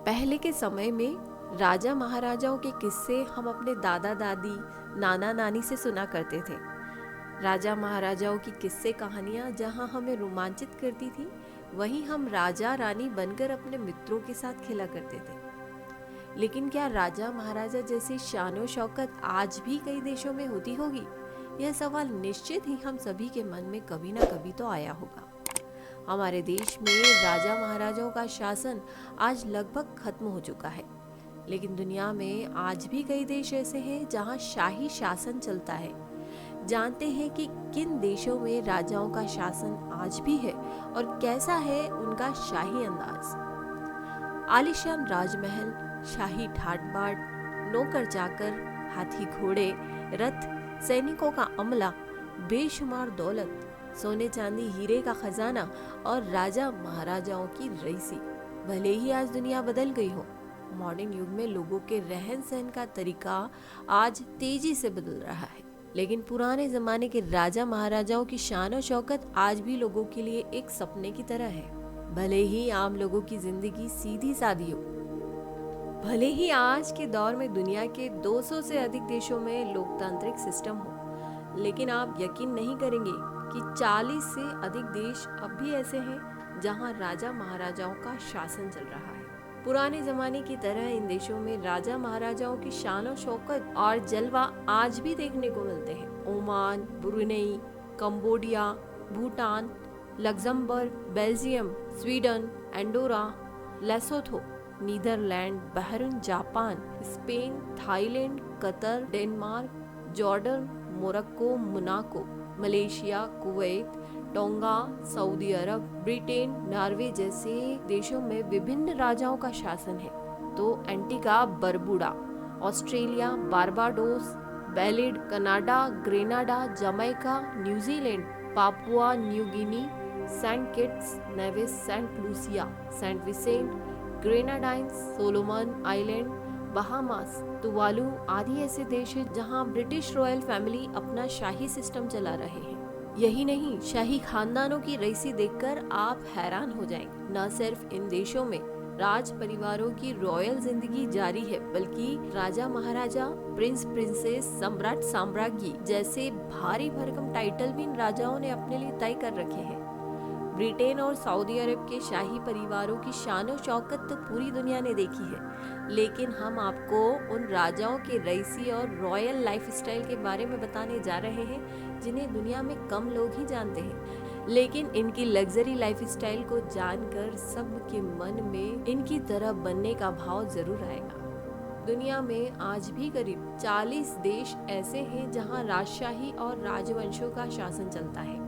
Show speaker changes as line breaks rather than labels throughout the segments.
पहले के समय में राजा महाराजाओं के किस्से हम अपने दादा दादी नाना नानी से सुना करते थे। राजा महाराजाओं की किस्से कहानियाँ जहाँ हमें रोमांचित करती थी, वहीं हम राजा रानी बनकर अपने मित्रों के साथ खेला करते थे। लेकिन क्या राजा महाराजा जैसी शानो शौकत आज भी कई देशों में होती होगी? यह सवाल निश्चित ही हम सभी के मन में कभी ना कभी तो आया होगा। हमारे देश में राजा महाराजाओं का शासन आज लगभग खत्म हो चुका है, लेकिन दुनिया में आज भी कई देश ऐसे हैं जहां शाही शासन चलता है। जानते हैं कि किन देशों में राजाओं का शासन आज भी है और कैसा है उनका शाही अंदाज। आलीशान राजमहल, शाही ठाट बाट, नौकर चाकर, हाथी घोड़े, रथ, सैनिकों का अमला, बेशुमार दौलत, सोने चांदी हीरे का खजाना और राजा महाराजाओं की रईसी। भले ही आज दुनिया बदल गई हो, मॉडर्न युग में लोगों के रहन सहन का तरीका आज तेजी से बदल रहा है, लेकिन पुराने जमाने के राजा महाराजाओं की शान और शौकत आज भी लोगों के लिए एक सपने की तरह है। भले ही आम लोगों की जिंदगी सीधी सादी हो, भले ही आज के दौर में दुनिया के 200 से अधिक देशों में लोकतांत्रिक सिस्टम हो, लेकिन आप यकीन नहीं करेंगे कि 40 से अधिक देश अब भी ऐसे हैं जहां राजा महाराजाओं का शासन चल रहा है। पुराने जमाने की तरह इन देशों में राजा महाराजाओं की शान और शौकत और जलवा आज भी देखने को मिलते हैं। Oman, Brunei, Cambodia, Bhutan, Luxembourg, Belgium, Sweden, Andorra, Lesotho, Netherland, Bahrain, Japan, Spain, Thailand, Qatar, Denmark, Jordan, Morocco, Monaco, Malaysia, Kuwait, Tonga, Saudi Arab, Britain, Norway जैसे देशों में विभिन्न राजाओं का शासन है। तो Antigua Barbuda, Australia, Barbados, Belize, Canada, Grenada, Jamaica, New Zealand, Papua New Guinea, Saint Kitts, Nevis, Saint Lucia, Saint Vincent, Grenadines, Solomon island, Bahamas, Tuvalu आदि ऐसे देश हैं जहां ब्रिटिश रॉयल फैमिली अपना शाही सिस्टम चला रहे हैं। यही नहीं, शाही खानदानों की रईसी देखकर आप हैरान हो जाएंगे। न सिर्फ इन देशों में राज परिवारों की रॉयल जिंदगी जारी है, बल्कि राजा महाराजा, प्रिंस प्रिंसेस, सम्राट साम्राज्ञी जैसे भारी भरकम टाइटल भी इन राजाओं ने अपने लिए तय कर रखे हैं। ब्रिटेन और सऊदी अरब के शाही परिवारों की शान और शौकत तो पूरी दुनिया ने देखी है, लेकिन हम आपको उन राजाओं के रईसी और रॉयल लाइफस्टाइल के बारे में बताने जा रहे हैं जिन्हें दुनिया में कम लोग ही जानते हैं, लेकिन इनकी लग्जरी लाइफस्टाइल को जानकर सबके मन में इनकी तरह बनने का भाव जरूर आएगा। दुनिया में आज भी करीब 40 देश ऐसे हैं जहां राजशाही और राजवंशों का शासन चलता है।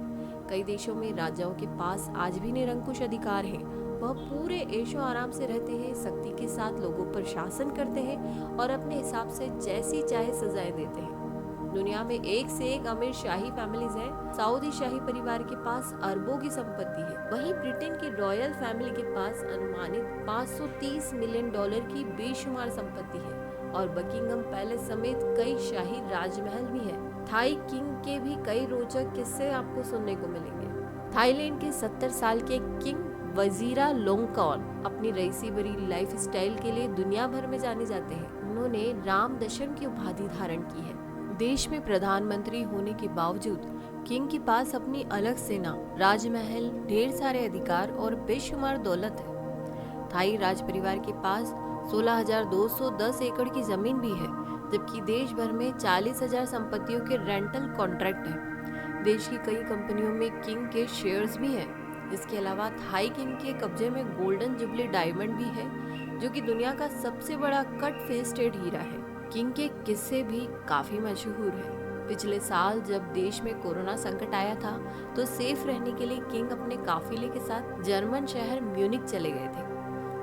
कई देशों में राजाओं के पास आज भी निरंकुश अधिकार हैं। वह पूरे ऐशो आराम से रहते हैं, सख्ती के साथ लोगों पर शासन करते हैं और अपने हिसाब से जैसी चाहे सजाएं देते हैं। दुनिया में एक से एक अमीर शाही फैमिलीज हैं। सऊदी शाही परिवार के पास अरबों की संपत्ति है, वहीं ब्रिटेन की रॉयल फैमिली के पास अनुमानित $530 मिलियन की बेशुमार संपत्ति है और बकिंगम पैलेस समेत कई शाही राजमहल भी है। थाई किंग के भी कई रोचक किस्से आपको सुनने को मिलेंगे। थाईलैंड के 70 साल के किंग वजीरा लोंगकॉर्न अपनी रईसी भरी लाइफ स्टाइल के लिए दुनिया भर में जाने जाते हैं। उन्होंने राम दशम की उपाधि धारण की है। देश में प्रधानमंत्री होने के बावजूद किंग के पास अपनी अलग सेना, राजमहल, ढेर सारे अधिकार और बेशुमार दौलत है। थाई राज परिवार के पास 16,210 एकड़ की जमीन भी है, जबकि देश भर में 40,000 संपत्तियों के रेंटल कॉन्ट्रैक्ट हैं। देश की कई कंपनियों में किंग के शेयर्स भी हैं। इसके अलावा थाई किंग के कब्जे में गोल्डन जुबली डायमंड भी है, जो कि दुनिया का सबसे बड़ा कट फेस्टेड हीरा है। किंग के किस्से भी काफी मशहूर हैं। पिछले साल जब देश में कोरोना संकट आया था, तो सेफ रहने के लिए किंग अपने काफिले के साथ जर्मन शहर म्यूनिक चले गए थे।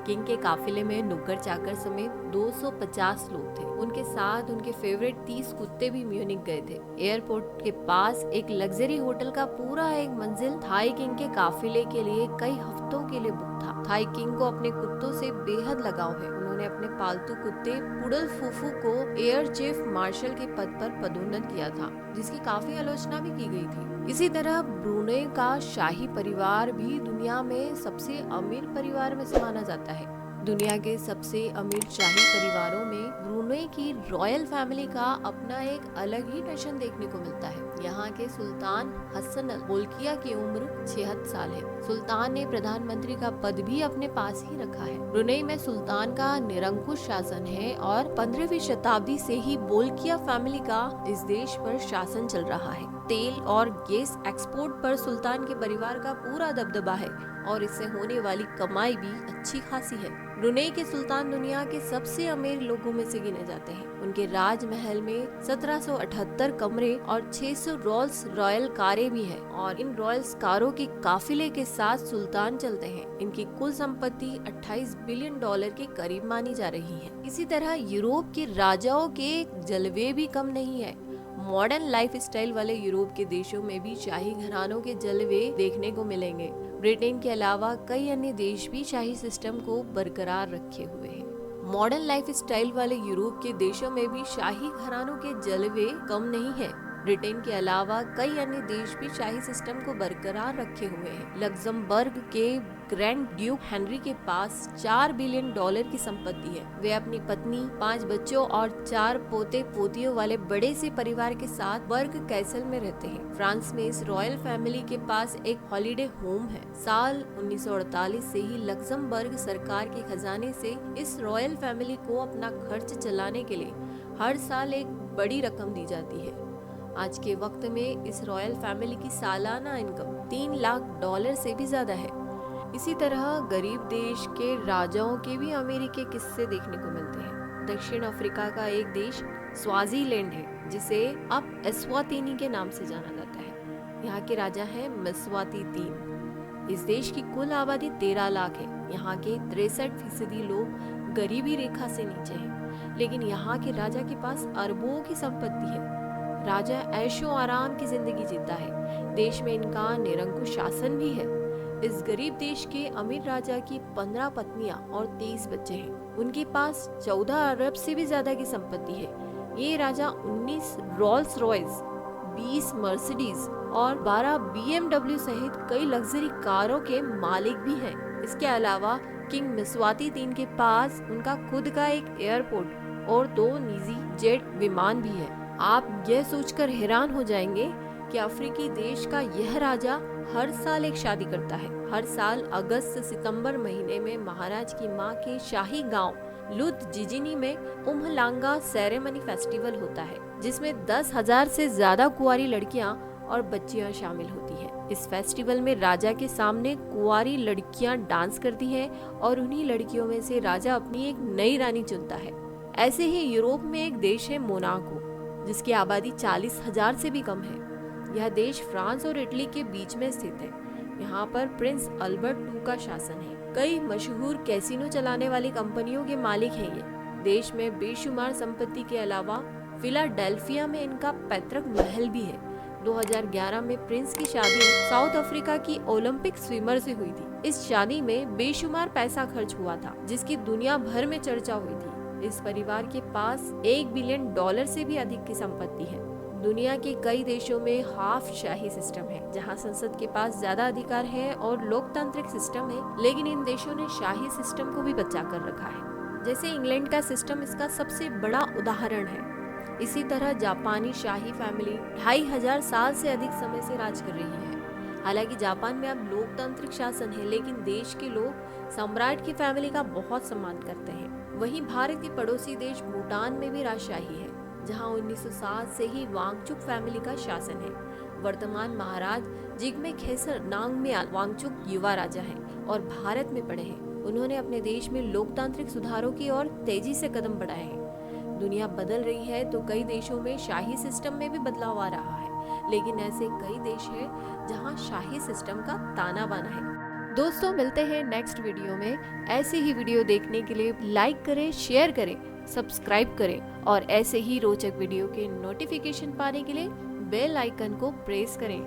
किंग के काफिले में नुक्कड़ चाकर समेत 250 लोग थे। उनके साथ उनके फेवरेट 30 कुत्ते भी म्यूनिक गए थे। एयरपोर्ट के पास एक लग्जरी होटल का पूरा एक मंजिल थाई किंग के काफिले के लिए कई हफ्तों के लिए बुक था। थाई किंग को अपने कुत्तों से बेहद लगाव है। उन्होंने अपने पालतू कुत्ते पुडल फूफू को एयर चीफ मार्शल के पद पर पदोन्नत किया था, जिसकी काफी आलोचना भी की गई थी। इसी तरह ब्रूनेई का शाही परिवार भी दुनिया में सबसे अमीर परिवार में से माना जाता है। दुनिया के सबसे अमीर शाही परिवारों में ब्रुनेई की रॉयल फैमिली का अपना एक अलग ही टशन देखने को मिलता है। यहाँ के सुल्तान हसन अल बोल्किया की उम्र 76 साल है। सुल्तान ने प्रधानमंत्री का पद भी अपने पास ही रखा है। ब्रुनेई में सुल्तान का निरंकुश शासन है और 15वीं शताब्दी से ही बोल्किया फैमिली का इस देश पर शासन चल रहा है। तेल और गैस एक्सपोर्ट पर सुल्तान के परिवार का पूरा दबदबा है और इससे होने वाली कमाई भी अच्छी खासी है। ब्रुनेई के सुल्तान दुनिया के सबसे अमीर लोगों में से गिने जाते हैं। उनके राजमहल में 1778 कमरे और 600 रोल्स रॉयल कारें भी हैं और इन रॉयल्स कारों के काफिले के साथ सुल्तान चलते हैं। इनकी कुल संपत्ति 28 बिलियन डॉलर के करीब मानी जा रही है। इसी तरह यूरोप के राजाओं के जलवे भी कम नहीं है। मॉडर्न लाइफ स्टाइल वाले यूरोप के देशों में भी शाही घरानों के जलवे देखने को मिलेंगे। ब्रिटेन के अलावा कई अन्य देश भी शाही सिस्टम को बरकरार रखे हुए हैं। मॉडर्न लाइफ स्टाइल वाले यूरोप के देशों में भी शाही घरानों के जलवे कम नहीं है। ब्रिटेन के अलावा कई अन्य देश भी शाही सिस्टम को बरकरार रखे हुए हैं। लग्जमबर्ग के ग्रैंड ड्यूक हेनरी के पास 4 बिलियन डॉलर की संपत्ति है। वे अपनी पत्नी, 5 बच्चों और 4 पोते पोतियों वाले बड़े से परिवार के साथ बर्ग कैसल में रहते हैं। फ्रांस में इस रॉयल फैमिली के पास एक हॉलिडे होम है। साल 1948 से ही लग्जमबर्ग सरकार के खजाने से इस रॉयल फैमिली को अपना खर्च चलाने के लिए हर साल एक बड़ी रकम दी जाती है। आज के वक्त में इस रॉयल फैमिली की सालाना इनकम 3 लाख डॉलर से भी ज्यादा है। इसी तरह गरीब देश के राजाओं के भी अमीरी के किस्से देखने को मिलते हैं। दक्षिण अफ्रीका का एक देश स्वाजीलैंड है, जिसे अब एस्वातिनी के नाम से जाना जाता है। यहाँ के राजा हैं मस्वाती तीन। इस देश की कुल आबादी 13 लाख है। यहाँ के 63% लोग गरीबी रेखा से नीचे हैं, लेकिन यहाँ के राजा के पास अरबों की संपत्ति है। राजा ऐशो आराम की जिंदगी जीता है। देश में इनका निरंकुश शासन भी है। इस गरीब देश के अमीर राजा की 15 पत्नियां और 23 बच्चे हैं। उनके पास 14 अरब से भी ज्यादा की संपत्ति है। ये राजा 19 रोल्स रॉयस, 20 मर्सिडीज और 12 BMW सहित कई लग्जरी कारों के मालिक भी हैं। इसके अलावा किंग मस्वाती तीन के पास उनका खुद का एक एयरपोर्ट और 2 निजी जेट विमान भी है। आप यह सोचकर हैरान हो जाएंगे कि अफ्रीकी देश का यह राजा हर साल एक शादी करता है। हर साल अगस्त सितंबर महीने में महाराज की मां के शाही गांव लुत जिजिनी में उम्हलांगा सेरेमनी फेस्टिवल होता है, जिसमें 10,000 से ज्यादा कुंवारी लड़कियां और बच्चियां शामिल होती हैं। इस फेस्टिवल में राजा के सामने कुंवारी लड़कियां डांस करती हैं और उन्हीं लड़कियों में से राजा अपनी एक नई रानी चुनता है। ऐसे ही यूरोप में एक देश है मोनाको, जिसकी आबादी 40,000 से भी कम है। यह देश फ्रांस और इटली के बीच में स्थित है। यहाँ पर प्रिंस अल्बर्ट II का शासन है। कई मशहूर कैसीनो चलाने वाली कंपनियों के मालिक हैं ये। देश में बेशुमार संपत्ति के अलावा फिलाडेल्फिया में इनका पैतृक महल भी है। 2011 में प्रिंस की शादी साउथ अफ्रीका की ओलंपिक स्विमर से हुई थी। इस शादी में बेशुमार पैसा खर्च हुआ था, जिसकी दुनिया भर में चर्चा हुई थी। इस परिवार के पास 1 बिलियन डॉलर से भी अधिक की संपत्ति है। दुनिया के कई देशों में हाफ शाही सिस्टम है, जहां संसद के पास ज्यादा अधिकार है और लोकतांत्रिक सिस्टम है, लेकिन इन देशों ने शाही सिस्टम को भी बचा कर रखा है। जैसे इंग्लैंड का सिस्टम इसका सबसे बड़ा उदाहरण है। इसी तरह जापानी शाही फैमिली 2500 साल से अधिक समय से राज कर रही है। हालांकि जापान में अब लोकतांत्रिक शासन है, लेकिन देश के लोग सम्राट की फैमिली का बहुत सम्मान करते हैं। वहीं भारत के पड़ोसी देश भूटान में भी राजशाही है, जहां 1907 से ही वांगचुक फैमिली का शासन है। वर्तमान महाराज जिग्मे खेसर नामग्याल वांगचुक युवा राजा हैं और भारत में पड़े हैं। उन्होंने अपने देश में लोकतांत्रिक सुधारों की ओर तेजी से कदम बढ़ाए हैं। दुनिया बदल रही है तो कई देशों में शाही सिस्टम में भी बदलाव आ रहा है, लेकिन ऐसे कई देश हैं जहां शाही सिस्टम का ताना बाना है। दोस्तों, मिलते हैं नेक्स्ट वीडियो में। ऐसे ही वीडियो देखने के लिए लाइक करें, शेयर करें, सब्सक्राइब करें और ऐसे ही रोचक वीडियो के नोटिफिकेशन पाने के लिए बेल आइकन को प्रेस करें।